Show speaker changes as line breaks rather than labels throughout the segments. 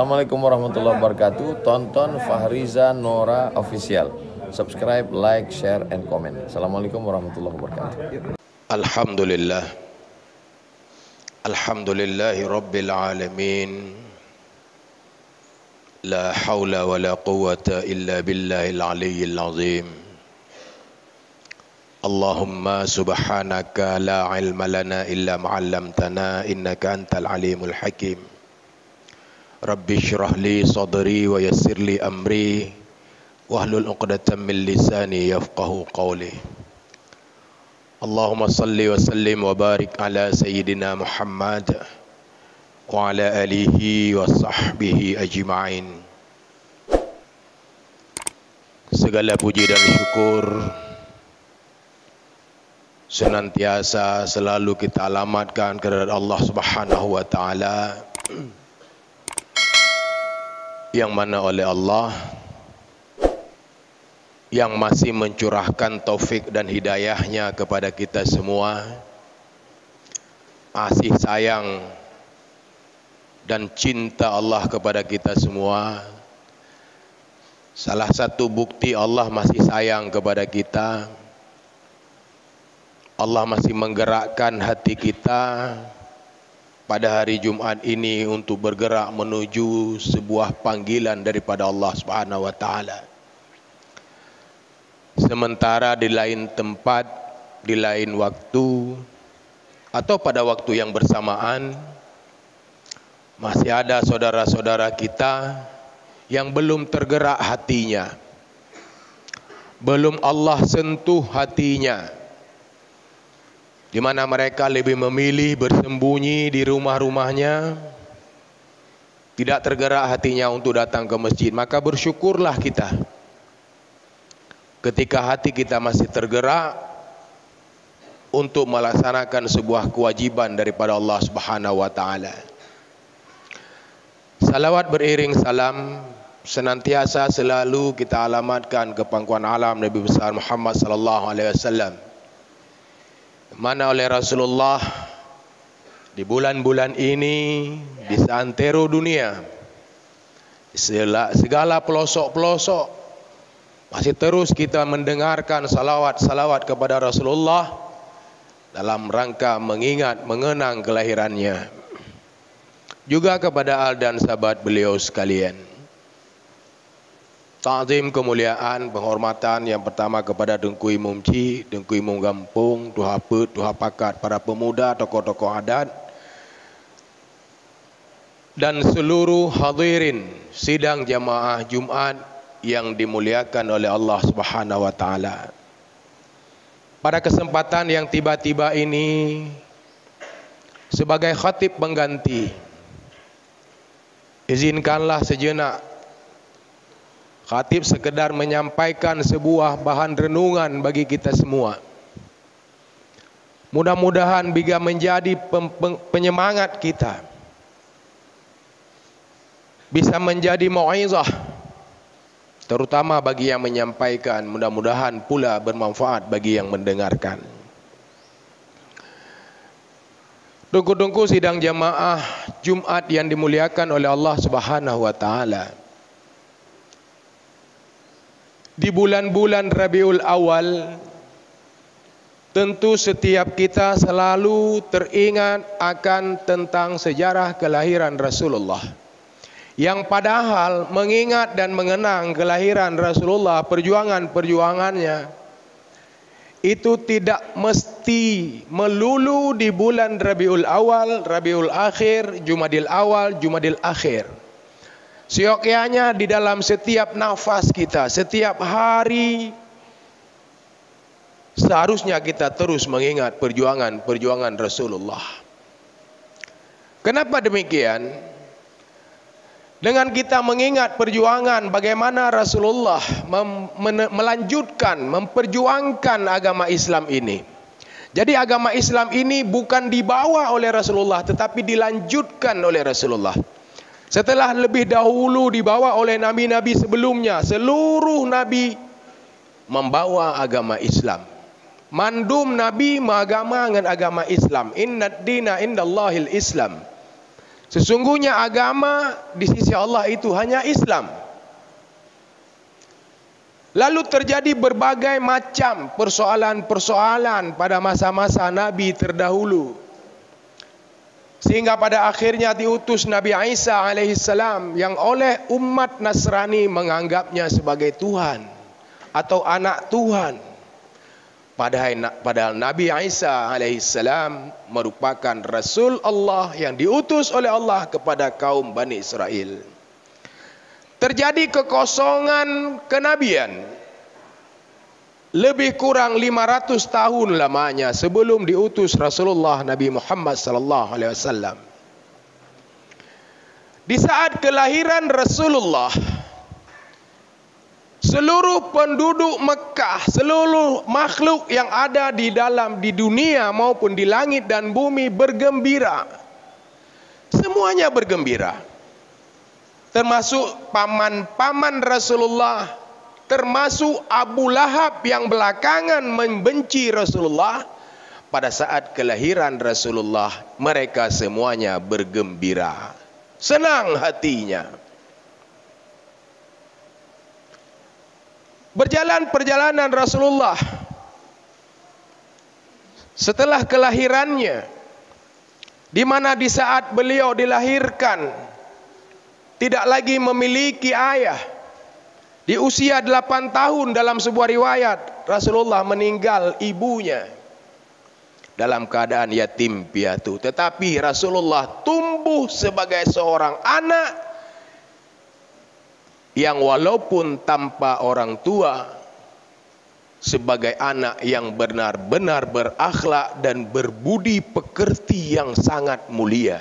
Assalamualaikum warahmatullahi wabarakatuh. Tonton Fahriza Nora Official. Subscribe, like, share, and comment. Assalamualaikum warahmatullahi wabarakatuh.
Alhamdulillah. Alhamdulillahi Rabbil Alamin. La hawla wa la quwwata illa billahil aliyyil azim. Allahumma subhanaka la ilma lana illa ma'allamtana innaka antal alimul hakim. Rabbi syrah li sadri wa yassir li amri wahlul 'uqdatam min lisani yafqahu qawli. Allahumma salli wa sallim wa barik ala sayyidina Muhammad wa ala alihi wa sahbihi ajma'in. Segala puji dan syukur senantiasa selalu kita alamatkan kepada Allah Subhanahu wa taala, yang mana oleh Allah yang masih mencurahkan taufik dan hidayahnya kepada kita semua, kasih sayang dan cinta Allah kepada kita semua. Salah satu bukti Allah masih sayang kepada kita, Allah masih menggerakkan hati kita pada hari Jumat ini untuk bergerak menuju sebuah panggilan daripada Allah Subhanahu wa taala. Sementara di lain tempat, di lain waktu, atau pada waktu yang bersamaan, masih ada saudara-saudara kita yang belum tergerak hatinya, belum Allah sentuh hatinya, di mana mereka lebih memilih bersembunyi di rumah-rumahnya, tidak tergerak hatinya untuk datang ke masjid. Maka bersyukurlah kita ketika hati kita masih tergerak untuk melaksanakan sebuah kewajiban daripada Allah Subhanahu wa taala. Salawat beriring salam senantiasa selalu kita alamatkan ke pangkuan alam Nabi besar Muhammad sallallahu alaihi wasallam, mana oleh Rasulullah di bulan-bulan ini di seantero dunia, segala pelosok-pelosok masih terus kita mendengarkan salawat-salawat kepada Rasulullah dalam rangka mengingat, mengenang kelahirannya, juga kepada al dan sahabat beliau sekalian. Ta'zim, kemuliaan, penghormatan yang pertama kepada Dengku Imam Ci, Dengku Imam Gampung, Tuha Pet, Tuha Pakat, para pemuda, tokoh-tokoh adat, dan seluruh hadirin sidang jamaah Jumat yang dimuliakan oleh Allah Subhanahu wa taala. Pada kesempatan yang tiba-tiba ini, sebagai khatib pengganti, izinkanlah sejenak khatib sekedar menyampaikan sebuah bahan renungan bagi kita semua. Mudah-mudahan bisa menjadi penyemangat kita, bisa menjadi mau'izah, terutama bagi yang menyampaikan, mudah-mudahan pula bermanfaat bagi yang mendengarkan. Dengku-dengku sidang jamaah Jumat yang dimuliakan oleh Allah Subhanahu wa taala. Di bulan-bulan Rabiul Awal, tentu setiap kita selalu teringat akan tentang sejarah kelahiran Rasulullah, yang padahal mengingat dan mengenang kelahiran Rasulullah, perjuangan-perjuangannya itu tidak mesti melulu di bulan Rabiul Awal, Rabiul Akhir, Jumadil Awal, Jumadil Akhir. Seyogyanya di dalam setiap nafas kita, setiap hari, seharusnya kita terus mengingat perjuangan-perjuangan Rasulullah. Kenapa demikian? Dengan kita mengingat perjuangan bagaimana Rasulullah melanjutkan, memperjuangkan agama Islam ini. Jadi agama Islam ini bukan dibawa oleh Rasulullah, tetapi dilanjutkan oleh Rasulullah. Setelah lebih dahulu dibawa oleh nabi-nabi sebelumnya, seluruh nabi membawa agama Islam. Mandum nabi mengagama dengan agama Islam. Innad dina indallahil Islam. Sesungguhnya agama di sisi Allah itu hanya Islam. Lalu terjadi berbagai macam persoalan-persoalan pada masa-masa Nabi terdahulu. Sehingga pada akhirnya diutus Nabi Isa alaihissalam yang oleh umat Nasrani menganggapnya sebagai Tuhan atau anak Tuhan. Padahal Nabi Isa alaihissalam merupakan Rasul Allah yang diutus oleh Allah kepada kaum Bani Israel. Terjadi kekosongan kenabian lebih kurang 500 tahun lamanya sebelum diutus Rasulullah Nabi Muhammad sallallahu alaihi wasallam. Di saat kelahiran Rasulullah, seluruh penduduk Mekah, seluruh makhluk yang ada di dunia maupun di langit dan bumi bergembira. Semuanya bergembira. Termasuk paman-paman Rasulullah, termasuk Abu Lahab yang belakangan membenci Rasulullah. Pada saat kelahiran Rasulullah, mereka semuanya bergembira, senang hatinya. Berjalan perjalanan Rasulullah setelah kelahirannya, di mana di saat beliau dilahirkan tidak lagi memiliki ayah. Di usia 8 tahun dalam sebuah riwayat, Rasulullah meninggal ibunya dalam keadaan yatim piatu. Tetapi Rasulullah tumbuh sebagai seorang anak yang walaupun tanpa orang tua, sebagai anak yang benar-benar berakhlak dan berbudi pekerti yang sangat mulia.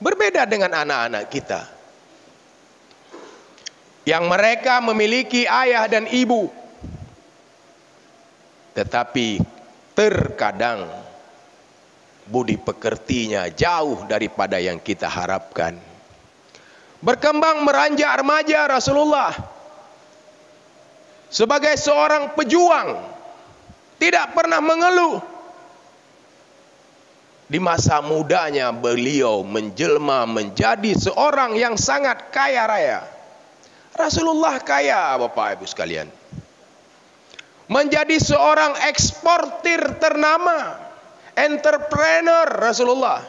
Berbeda dengan anak-anak kita, yang mereka memiliki ayah dan ibu, tetapi terkadang budi pekertinya jauh daripada yang kita harapkan. Berkembang meranjak remaja, Rasulullah sebagai seorang pejuang tidak pernah mengeluh. Di masa mudanya beliau menjelma menjadi seorang yang sangat kaya raya. Rasulullah kaya, Bapak Ibu sekalian. Menjadi seorang eksportir ternama, entrepreneur Rasulullah.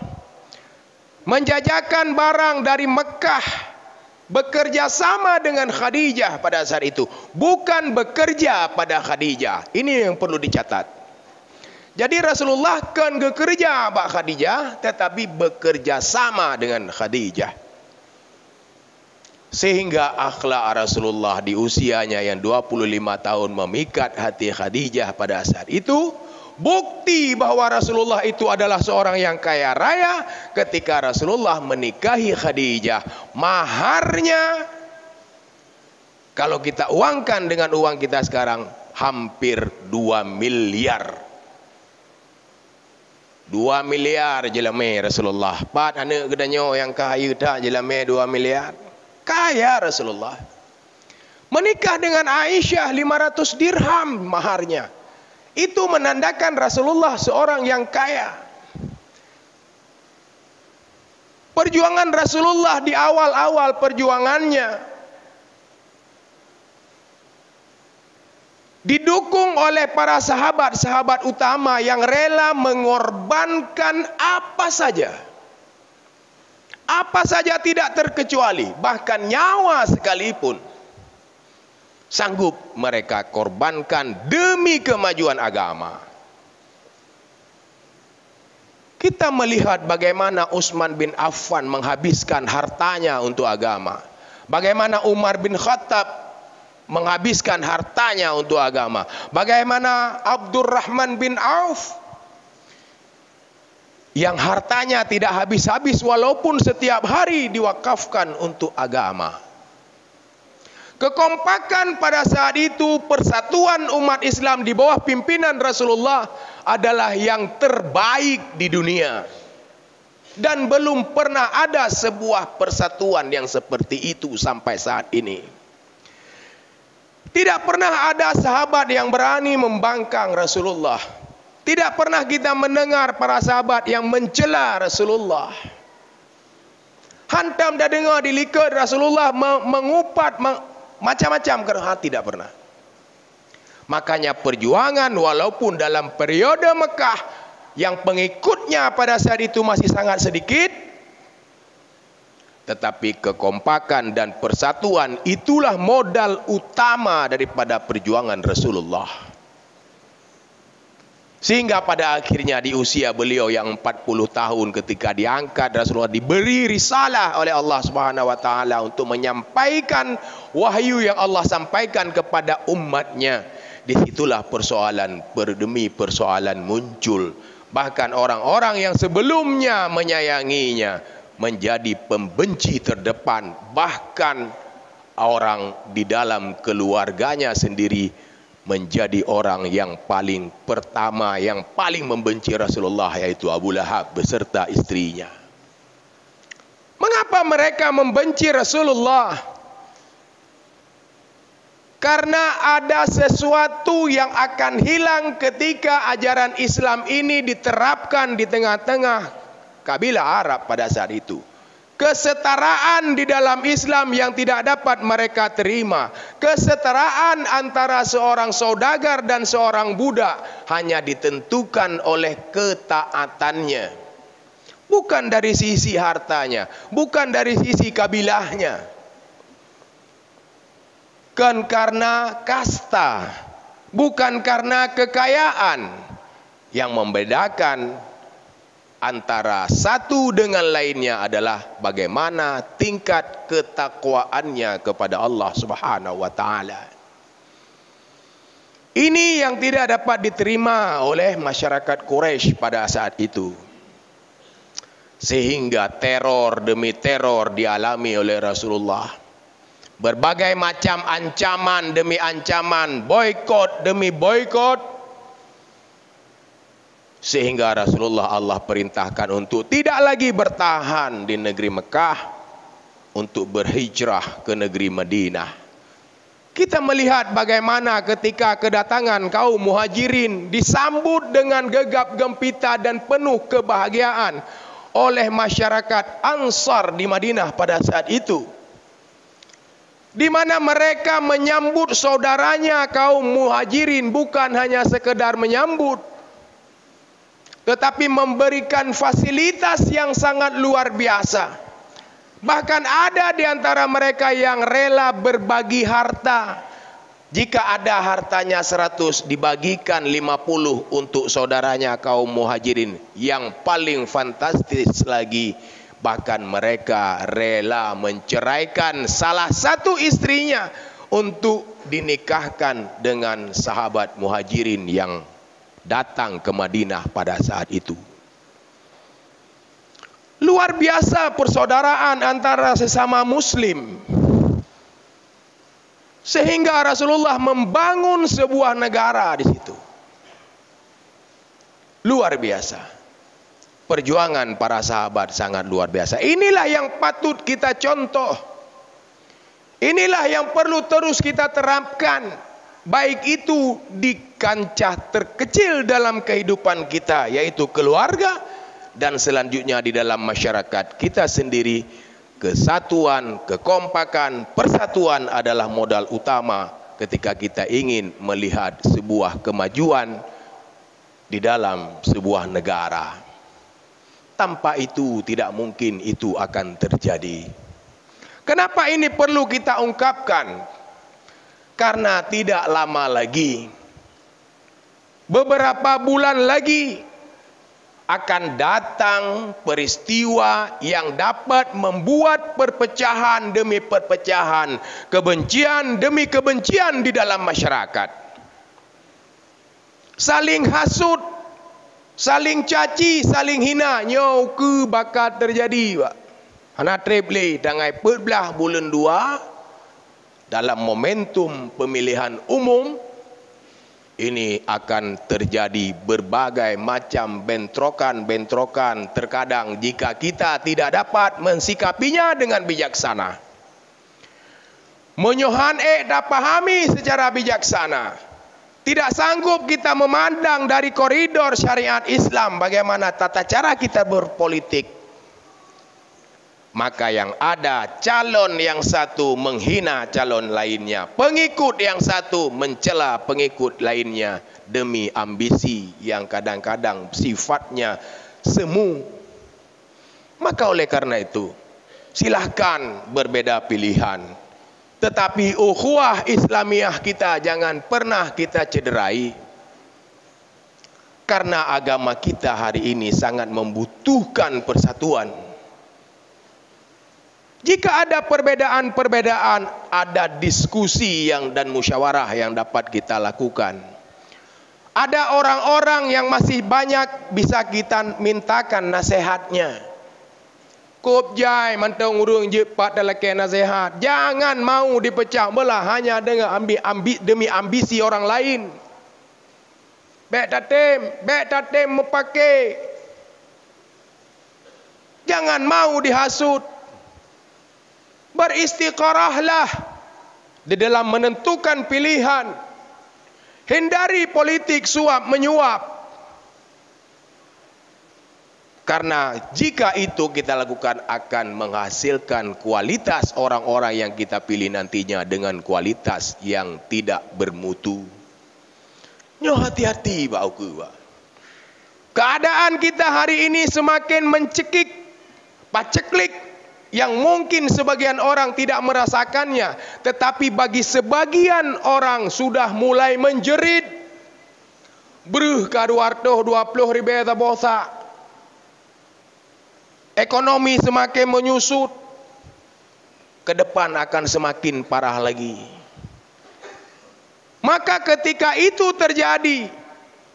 Menjajakan barang dari Mekah, bekerja sama dengan Khadijah pada saat itu. Bukan bekerja pada Khadijah. Ini yang perlu dicatat. Jadi Rasulullah kan bekerja Pak Khadijah, tetapi bekerja sama dengan Khadijah. Sehingga akhlak Rasulullah di usianya yang 25 tahun memikat hati Khadijah pada saat itu. Bukti bahwa Rasulullah itu adalah seorang yang kaya raya ketika Rasulullah menikahi Khadijah. Maharnya, kalau kita uangkan dengan uang kita sekarang, hampir 2 miliar. 2 miliar jelame Rasulullah. Pat anak gedanyo yang kaya tak jelame 2 miliar. Kaya Rasulullah. Menikah dengan Aisyah 500 dirham maharnya. Itu menandakan Rasulullah seorang yang kaya. Perjuangan Rasulullah di awal-awal perjuangannya didukung oleh para sahabat-sahabat utama yang rela mengorbankan apa saja. Apa saja tidak terkecuali, bahkan nyawa sekalipun sanggup mereka korbankan demi kemajuan agama. Kita melihat bagaimana Utsman bin Affan menghabiskan hartanya untuk agama. Bagaimana Umar bin Khattab menghabiskan hartanya untuk agama. Bagaimana Abdurrahman bin Auf yang hartanya tidak habis-habis walaupun setiap hari diwakafkan untuk agama. Kekompakan pada saat itu, persatuan umat Islam di bawah pimpinan Rasulullah adalah yang terbaik di dunia. Dan belum pernah ada sebuah persatuan yang seperti itu sampai saat ini. Tidak pernah ada sahabat yang berani membangkang Rasulullah. Tidak pernah kita mendengar para sahabat yang mencela Rasulullah. Hantam dah dengar di likud Rasulullah mengupat macam-macam ke tidak pernah. Makanya perjuangan walaupun dalam periode Mekah yang pengikutnya pada saat itu masih sangat sedikit, tetapi kekompakan dan persatuan itulah modal utama daripada perjuangan Rasulullah. Sehingga pada akhirnya di usia beliau yang 40 tahun ketika diangkat, Rasulullah diberi risalah oleh Allah Subhanahu wa taala untuk menyampaikan wahyu yang Allah sampaikan kepada umatnya. Disitulah persoalan demi persoalan muncul. Bahkan orang-orang yang sebelumnya menyayanginya menjadi pembenci terdepan. Bahkan orang di dalam keluarganya sendiri menjadi orang yang paling pertama, yang paling membenci Rasulullah, yaitu Abu Lahab beserta istrinya. Mengapa mereka membenci Rasulullah? Karena ada sesuatu yang akan hilang ketika ajaran Islam ini diterapkan di tengah-tengah kabilah Arab pada saat itu. Kesetaraan di dalam Islam yang tidak dapat mereka terima. Kesetaraan antara seorang saudagar dan seorang budak hanya ditentukan oleh ketaatannya. Bukan dari sisi hartanya, bukan dari sisi kabilahnya. Bukan karena kasta, bukan karena kekayaan. Yang membedakan antara satu dengan lainnya adalah bagaimana tingkat ketakwaannya kepada Allah Subhanahu wa taala. Ini yang tidak dapat diterima oleh masyarakat Quraisy pada saat itu. Sehingga teror demi teror dialami oleh Rasulullah. Berbagai macam ancaman demi ancaman, boikot demi boikot. Sehingga Rasulullah Allah perintahkan untuk tidak lagi bertahan di negeri Mekah, untuk berhijrah ke negeri Madinah. Kita melihat bagaimana ketika kedatangan kaum muhajirin disambut dengan gegap gempita dan penuh kebahagiaan oleh masyarakat Ansar di Madinah pada saat itu. Di mana mereka menyambut saudaranya kaum muhajirin bukan hanya sekedar menyambut, tetapi memberikan fasilitas yang sangat luar biasa. Bahkan ada di antara mereka yang rela berbagi harta. Jika ada hartanya 100, dibagikan 50 untuk saudaranya kaum muhajirin. Yang paling fantastis lagi, bahkan mereka rela menceraikan salah satu istrinya untuk dinikahkan dengan sahabat muhajirin yang datang ke Madinah pada saat itu. Luar biasa persaudaraan antara sesama muslim. Sehingga Rasulullah membangun sebuah negara di situ. Luar biasa. Perjuangan para sahabat sangat luar biasa. Inilah yang patut kita contoh. Inilah yang perlu terus kita terapkan. Baik itu di kancah terkecil dalam kehidupan kita, yaitu keluarga, dan selanjutnya di dalam masyarakat kita sendiri. Kesatuan, kekompakan, persatuan adalah modal utama ketika kita ingin melihat sebuah kemajuan di dalam sebuah negara. Tanpa itu tidak mungkin itu akan terjadi. Kenapa ini perlu kita ungkapkan? Karena tidak lama lagi, beberapa bulan lagi, akan datang peristiwa yang dapat membuat perpecahan demi perpecahan, kebencian demi kebencian di dalam masyarakat. Saling hasut, saling caci, saling hina, nyau ke bakat terjadi. Anak treble tangai perbelah bulan 2 dalam momentum pemilihan umum. Ini akan terjadi berbagai macam bentrokan-bentrokan. Terkadang jika kita tidak dapat mensikapinya dengan bijaksana, menyohan dapat pahami secara bijaksana. Tidak sanggup kita memandang dari koridor syariat Islam bagaimana tata cara kita berpolitik. maka yang ada calon yang satu menghina calon lainnya, pengikut yang satu mencela pengikut lainnya demi ambisi yang kadang-kadang sifatnya semu. Maka oleh karena itu, silahkan berbeda pilihan, tetapi ukhuwah Islamiyah kita jangan pernah kita cederai, karena agama kita hari ini sangat membutuhkan persatuan. Jika ada perbedaan-perbedaan, ada diskusi dan musyawarah yang dapat kita lakukan. Ada orang-orang yang masih banyak bisa kita mintakan nasihatnya. Kop jai mantong urung jepat dalam nasihat. Jangan mau dipecah belah hanya dengan demi ambisi orang lain. Bek tatem mepakai. Jangan mau dihasut. Beristiqarahlah di dalam menentukan pilihan. Hindari politik suap menyuap. Karena jika itu kita lakukan akan menghasilkan kualitas orang-orang yang kita pilih nantinya dengan kualitas yang tidak bermutu. Nyo hati-hati Pak Uku. Keadaan kita hari ini semakin mencekik, paceklik, yang mungkin sebagian orang tidak merasakannya, tetapi bagi sebagian orang sudah mulai menjerit. Beruh kaduartoh 20 ribu tabosa. Ekonomi semakin menyusut. Ke depan akan semakin parah lagi. Maka ketika itu terjadi,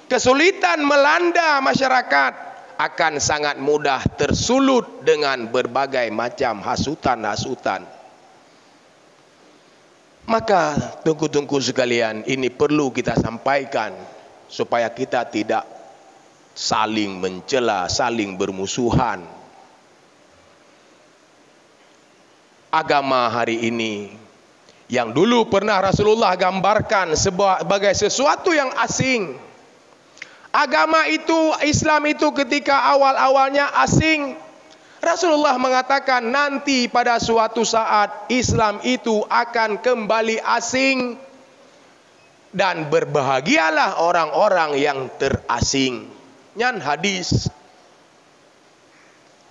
kesulitan melanda masyarakat, akan sangat mudah tersulut dengan berbagai macam hasutan-hasutan. Maka tungku-tungku sekalian, ini perlu kita sampaikan supaya kita tidak saling mencela, saling bermusuhan. Agama hari ini yang dulu pernah Rasulullah gambarkan sebagai sesuatu yang asing. Agama itu, Islam itu ketika awal-awalnya asing, Rasulullah mengatakan nanti pada suatu saat Islam itu akan kembali asing, dan berbahagialah orang-orang yang terasing. Nyan hadis.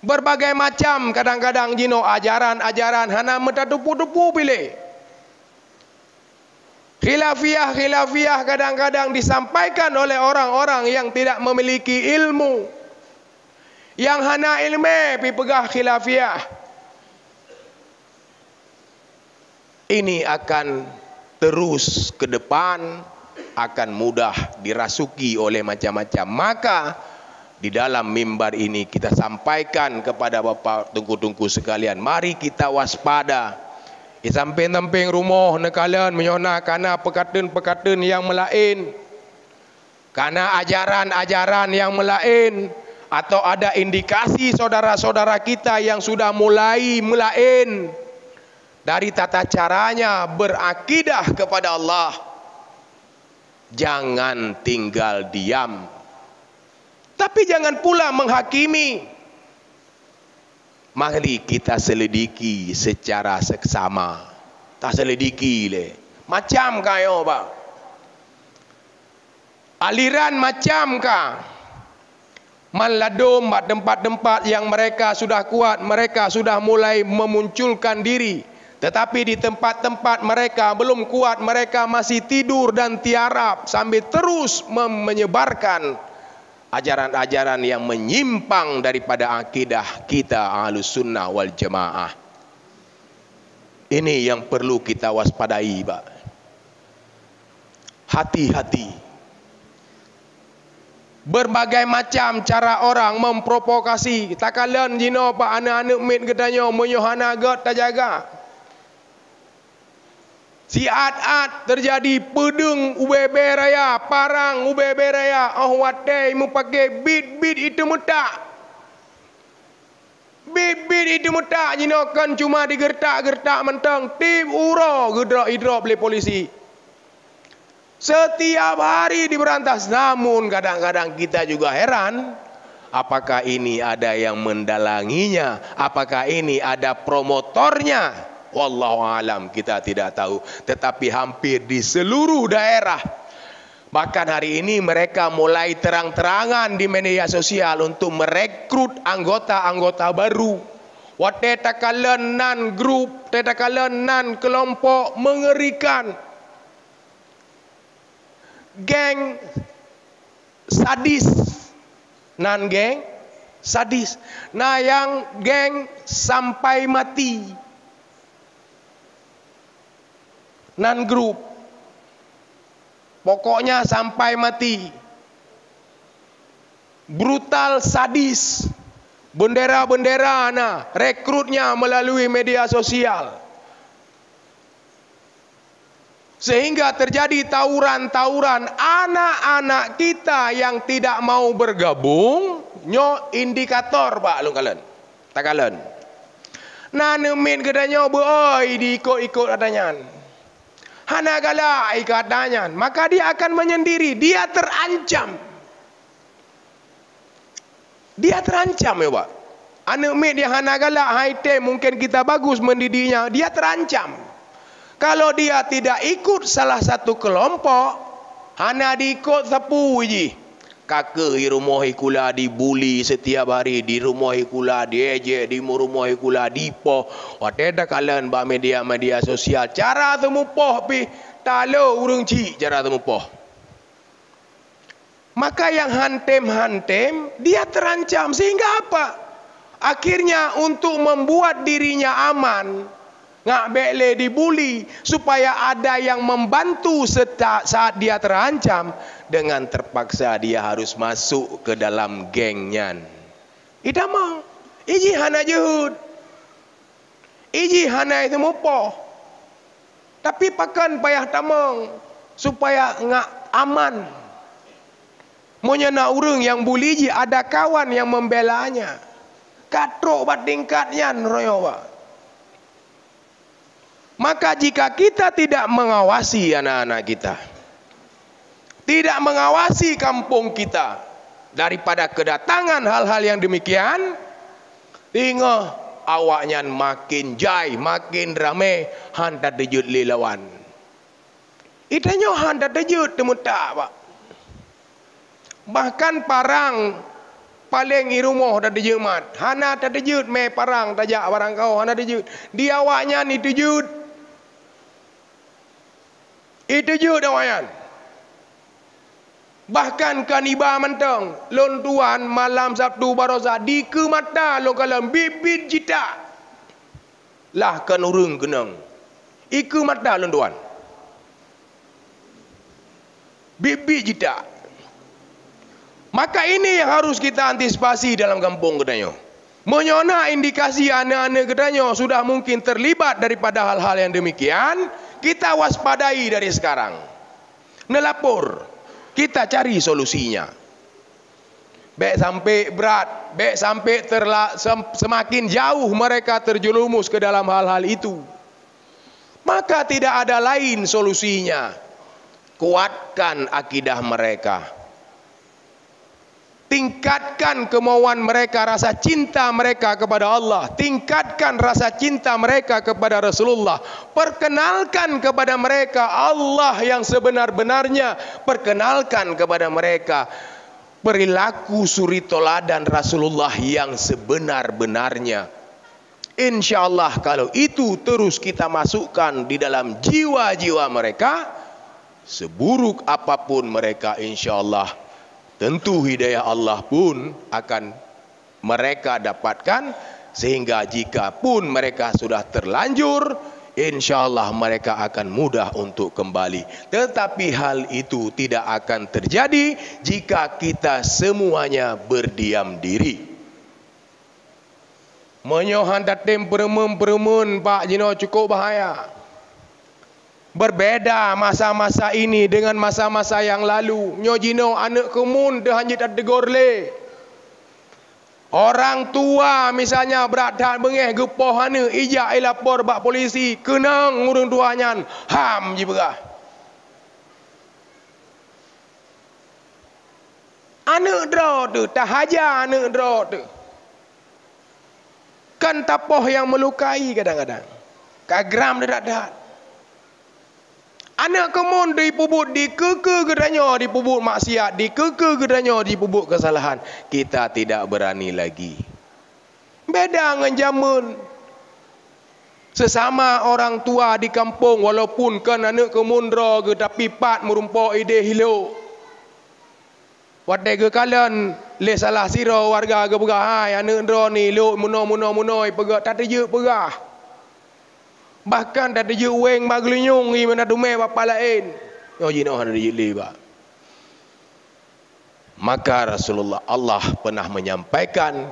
Berbagai macam kadang-kadang jino ajaran-ajaran hana metatupu-tupu pilih. Khilafiyah kadang-kadang disampaikan oleh orang-orang yang tidak memiliki ilmu. Yang hana ilmu pipegah khilafiyah. Ini akan terus ke depan, akan mudah dirasuki oleh macam-macam. Maka di dalam mimbar ini kita sampaikan kepada Bapak tungku-tungku sekalian, mari kita waspada. Di samping-samping rumah nekalan menyona karena pekatun-pekatun yang melain, karena ajaran-ajaran yang melain, atau ada indikasi saudara-saudara kita yang sudah mulai melain dari tata caranya berakidah kepada Allah. Jangan tinggal diam, tapi jangan pula menghakimi. Mari kita selidiki secara seksama. Tak selidiki le. Macam kayo Pak. Aliran macam kah? Maladum tempat-tempat yang mereka sudah kuat, mereka sudah mulai memunculkan diri. Tetapi di tempat-tempat mereka belum kuat, mereka masih tidur dan tiarap sambil terus menyebarkan ajaran-ajaran yang menyimpang daripada akidah kita Ahlus Sunnah wal Jamaah. Ini yang perlu kita waspadai, Pak. Hati-hati. Berbagai macam cara orang memprovokasi. Takalan jino Pak anak-anak mit katanya menyohana god tak jaga. Si at-at terjadi pedung UBB Raya, parang UBB Raya, watai mu pakai bit itu mutak. Bit itu mutak jinokan cuma digertak-gertak mentang tim uro gedrak-idrak oleh polisi. Setiap hari diberantas, namun kadang-kadang kita juga heran, Apakah ini ada yang mendalanginya? Apakah ini ada promotornya? Wallahu alam, kita tidak tahu. Tetapi hampir di seluruh daerah, bahkan hari ini mereka mulai terang-terangan di media sosial untuk merekrut anggota-anggota baru. Watetakalan nan grup, tetakalan nan kelompok mengerikan, geng sadis, nan geng sadis. Nah, yang geng sampai mati, nan grup, pokoknya sampai mati, brutal sadis. Bendera-bendera nah, rekrutnya melalui media sosial. Sehingga terjadi tawuran-tawuran. Anak-anak kita yang tidak mau bergabung, nyo indikator pak lu kalian. Tak kalian. Nah nemin kedanya beoi diikut-ikut katanya. Hana gala ikatnya, maka dia akan menyendiri, dia terancam. Dia terancam ya pak. Anak mek dia hana galak high time, mungkin kita bagus mendidiknya, dia terancam. Kalau dia tidak ikut salah satu kelompok, hana diikut sapu je. Kakak di rumah ikula dibuli setiap hari, di rumah ikula diejek, di rumah ikula dipoh. Wadah kalian ba media sosial, cara temu poh pi talo urung cik cara temu poh. Maka yang hantem-hantem dia terancam, sehingga apa? Akhirnya untuk membuat dirinya aman, ngak bele dibuli, supaya ada yang membantu saat dia terancam, dengan terpaksa dia harus masuk ke dalam gengnya. Ida mau, iji hana jehud, iji hana itu mupoh, tapi pakan payah tamang supaya ngak aman. Monya nak urung yang buliji ada kawan yang membelanya. Katrok bat tingkatnya royo pak. Maka jika kita tidak mengawasi anak-anak kita, tidak mengawasi kampung kita daripada kedatangan hal-hal yang demikian, tinggal awaknya makin jai, makin ramai, hantar dejut lilawan. Itanya hantar dejut temuta pak. Bahkan parang paling irumuh dah dijut, hana tak dijut me parang tajak barang kau hana dijut. Dia awaknya ni dijut. Itu jut awaknya. Bahkan kaniba mentang lon tuan malam Sabtu baroza di ke mata lo kalam bibit jita. Lah kan urung kenang. Iku mata lon tuan. Bibit jita. Maka ini yang harus kita antisipasi dalam kampung Kedanyo. Menyona indikasi anak-anak Kedanyo sudah mungkin terlibat daripada hal-hal yang demikian, kita waspadai dari sekarang. Nelapor, kita cari solusinya. Baik sampai berat, baik sampai semakin jauh mereka terjerumus ke dalam hal-hal itu. Maka tidak ada lain solusinya. Kuatkan akidah mereka. Tingkatkan kemauan mereka, rasa cinta mereka kepada Allah. Tingkatkan rasa cinta mereka kepada Rasulullah. Perkenalkan kepada mereka Allah yang sebenar-benarnya. Perkenalkan kepada mereka perilaku suri toladan Rasulullah yang sebenar-benarnya. InsyaAllah kalau itu terus kita masukkan di dalam jiwa-jiwa mereka, seburuk apapun mereka, insyaAllah tentu hidayah Allah pun akan mereka dapatkan. Sehingga jika pun mereka sudah terlanjur, InsyaAllah mereka akan mudah untuk kembali. Tetapi hal itu tidak akan terjadi jika kita semuanya berdiam diri. Menyohan datem peremun-peremun Pak Jino cukup bahaya. Berbeda masa-masa ini dengan masa-masa yang lalu. Nyojino anak kemun dah hanyut adegor le. Orang tua misalnya berat bengeh gepoh hana ijak lapor bak polisi, kenang urang tuanya ham je berah. Anak dera tu, tak hajar anak dera tu. Kan tapoh yang melukai kadang-kadang. Kagram dia tak. Anak kemun dipubut, dikeke gedanya dipubut maksiat, dikeke gedanya dipubut kesalahan. Kita tidak berani lagi. Beda dengan zaman. Sesama orang tua di kampung, walaupun kan anak kemundra ke, tapi pat merumpak ide hilo. Wadai ke kalian le salah sira warga ke pegah, hai anak ndra ni luk muno pegah tak ada pegah. Bahkan tak ada weng maglunyung i mana dume bapa lain. Yo jino ada le ba. Maka Rasulullah Allah pernah menyampaikan,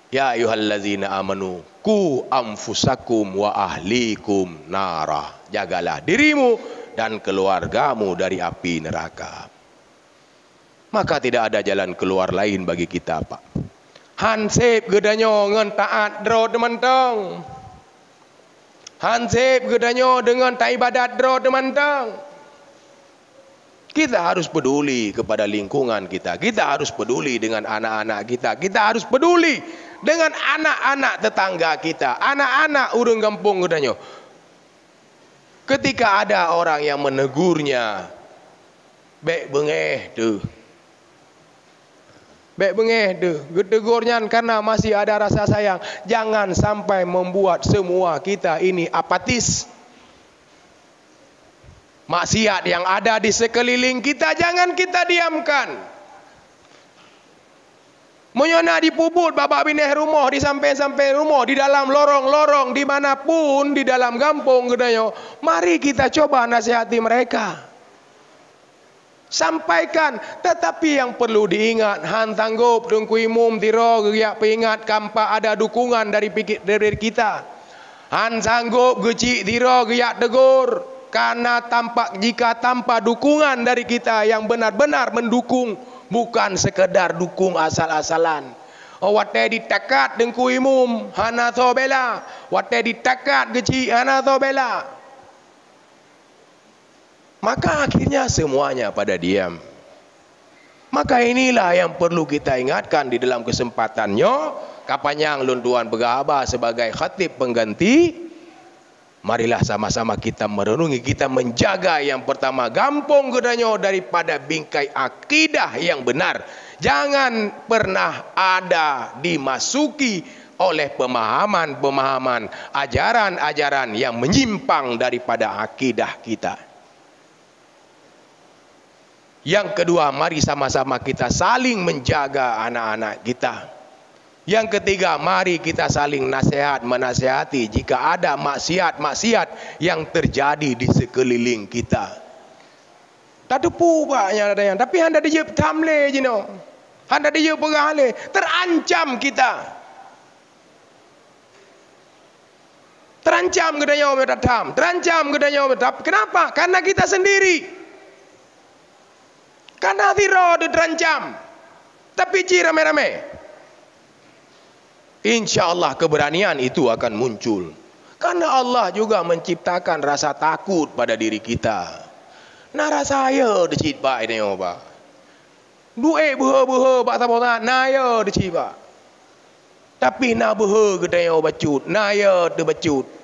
ya ayyuhallazina amanu ku anfusakum wa ahlikum nara. Jagalah dirimu dan keluargamu dari api neraka. Maka tidak ada jalan keluar lain bagi kita, Pak. Hansip gedanyo ngan taat dro demantang. Hansip gedanyo dengan tak ibadat dro demantang. Kita harus peduli kepada lingkungan kita. Kita harus peduli dengan anak-anak kita. Kita harus peduli dengan anak-anak tetangga kita. Anak-anak urang kampung gedanyo. Ketika ada orang yang menegurnya, baik bengeh tu. Baik bengeh tu, tegurnya karena masih ada rasa sayang. Jangan sampai membuat semua kita ini apatis. Maksiat yang ada di sekeliling kita jangan kita diamkan. Menyona dipubut babak bineh rumah, di sampai rumah, di dalam lorong-lorong, dimanapun, di dalam kampung gedayo. Mari kita coba nasihati mereka. Sampaikan, tetapi yang perlu diingat, han tanggup dengkui mum tiro geyak peingat kampa ada dukungan dari kita. Han sanggup gecik tiro geyak tegur, karena jika tanpa dukungan dari kita yang benar-benar mendukung, bukan sekedar dukung asal-asalan. Watai ditakat dengkui mum hana tho bela, watai ditakat gecik hana tho bela. Maka akhirnya semuanya pada diam. Maka inilah yang perlu kita ingatkan di dalam kesempatannya. Kapanyang lunduan begaba sebagai khatib pengganti. Marilah sama-sama kita merenungi, kita menjaga yang pertama gampong gedanyo daripada bingkai akidah yang benar. Jangan pernah ada dimasuki oleh pemahaman-pemahaman, ajaran-ajaran yang menyimpang daripada akidah kita. Yang kedua, mari sama-sama kita saling menjaga anak-anak kita. Yang ketiga, mari kita saling menasihati jika ada maksiat-maksiat yang terjadi di sekeliling kita. Tak tepu paknya ada yang, tapi handa dia tamle jino. Handa dia pegale, terancam kita. Terancam gedanya metatam, terancam gedanya metap. Kenapa? Karena kita sendiri. Karena tiro terancam. Tapi ci rame-rame. InsyaAllah keberanian itu akan muncul. Karena Allah juga menciptakan rasa takut pada diri kita. Nah rasa ya decit pak ini pak. Duit buha-buha pak sabota. Nah ya decit pak. Tapi na buha gedanya bacut. Nah ya terbacut.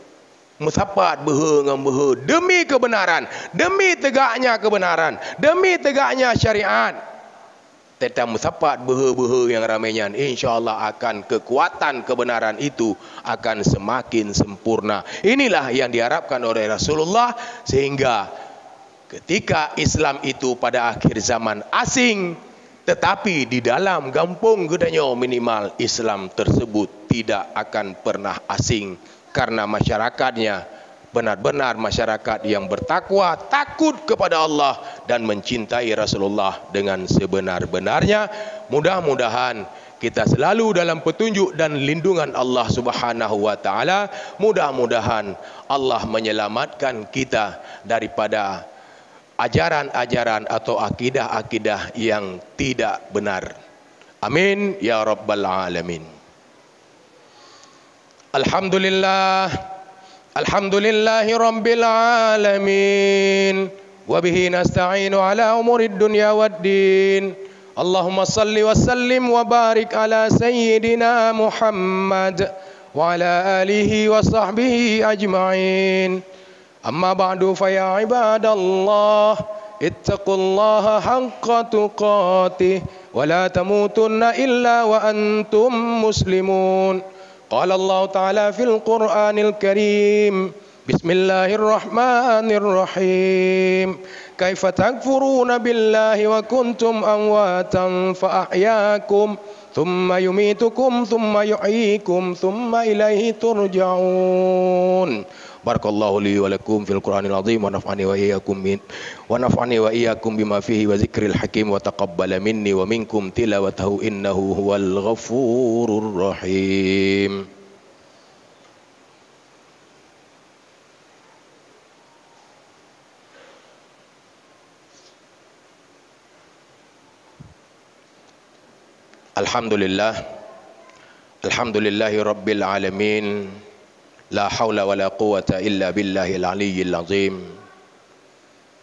Musapat behe dengan behe demi kebenaran, demi tegaknya kebenaran, demi tegaknya syariat. Tetapi musapat behe-behe yang ramainya, insyaAllah akan kekuatan kebenaran itu akan semakin sempurna. Inilah yang diharapkan oleh Rasulullah, sehingga ketika Islam itu pada akhir zaman asing, tetapi di dalam kampung gedanya minimal Islam tersebut tidak akan pernah asing. Karena masyarakatnya benar-benar masyarakat yang bertakwa, takut kepada Allah dan mencintai Rasulullah dengan sebenar-benarnya. Mudah-mudahan kita selalu dalam petunjuk dan lindungan Allah Subhanahu wa taala. Mudah-mudahan Allah menyelamatkan kita daripada ajaran-ajaran atau akidah-akidah yang tidak benar. Amin ya rabbal alamin. Alhamdulillah, alhamdulillahi rabbil alamin, wa bihi nasta'inu ala umurid dunya waddin. Allahumma salli wa sallim wa barik ala sayyidina Muhammad wa ala alihi wa sahbihi ajma'in. Amma ba'du fa ya ibadallah ittaqullaha haqqa tuqatih wa la tamutunna illa wa antum muslimun. Qala Allah ta'ala fil Qur'anil Karim, Bismillahirrahmanirrahim. Kaifa takfuruna billahi wa kuntum amwatan fa ahyaakum thumma yumitukum thumma yuhyikum thumma ilaihi turja'un. Barakallahu li wa lakum fil Qur'anil azim wa naf'ani wa iyyakum bima fihi wa zikril hakim wa taqabbala minni wa minkum tilawatahu innahu huwal ghafurur rahim. Alhamdulillahi rabbil alamin. La hawla wa la quwwata illa billahil aliyyil azim.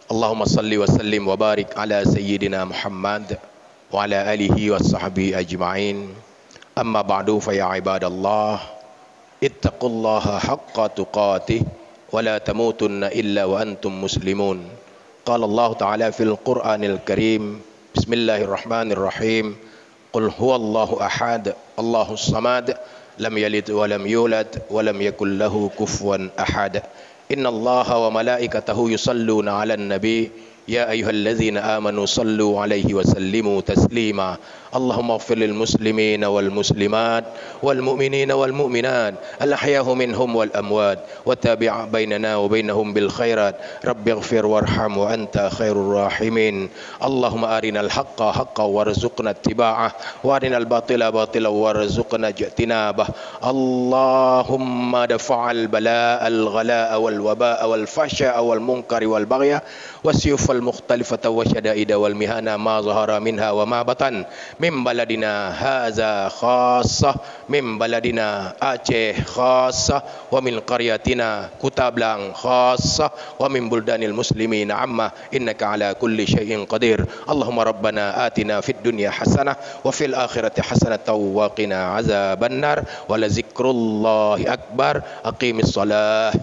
Allahumma salli wa sallim wa barik ala sayyidina Muhammad wa ala alihi wa sahbihi ajma'in. Amma ba'du fa ya ibadallah ittaqullaha haqqa tuqatih wa la tamutunna illa wa antum muslimun. Qala Allah ta'ala fil Qur'anil Karim, Bismillahirrahmanirrahim. Qul huwallahu ahad, Allahus samad, lam yalid wa lam yulad wa lam yakul lahu kufuwan ahad. Inna Allaha wa malaikatahu yusalluna 'alan nabi ya ayyuhalladzina amanu sallu 'alaihi wa sallimu taslima. Allahumma ighfir lil muslimina wal muslimat wal mu'minina wal mu'minat al ahyahu minhum wal amwat wa tabi' bainana wa bainahum bil khairat. Rabbi ighfir warham wa anta khairur rahimin. Allahumma arinal haqqa haqqan warzuqna ittiba'ah wa arinal batila batilan warzuqna ijtinabah. Allahumma dafa'al bala'al ghalaa'a wal wabaa'a wal fahsya'a wal munkari wal baghya wasyufal mukhtalifata wa syada'ida wal mihana ma zahara minha wa ma batan min baladina haza khassah, min baladina Aceh khassah, wa min qaryatina Kutablang khassah, wa min buldanil muslimin amma innaka ala kulli syai'in qadir. Allahumma rabbana atina fid dunya hasanah wa fil akhirati hasanatan wa qina azabannar wa la zikrullahi akbar. Aqimis salah.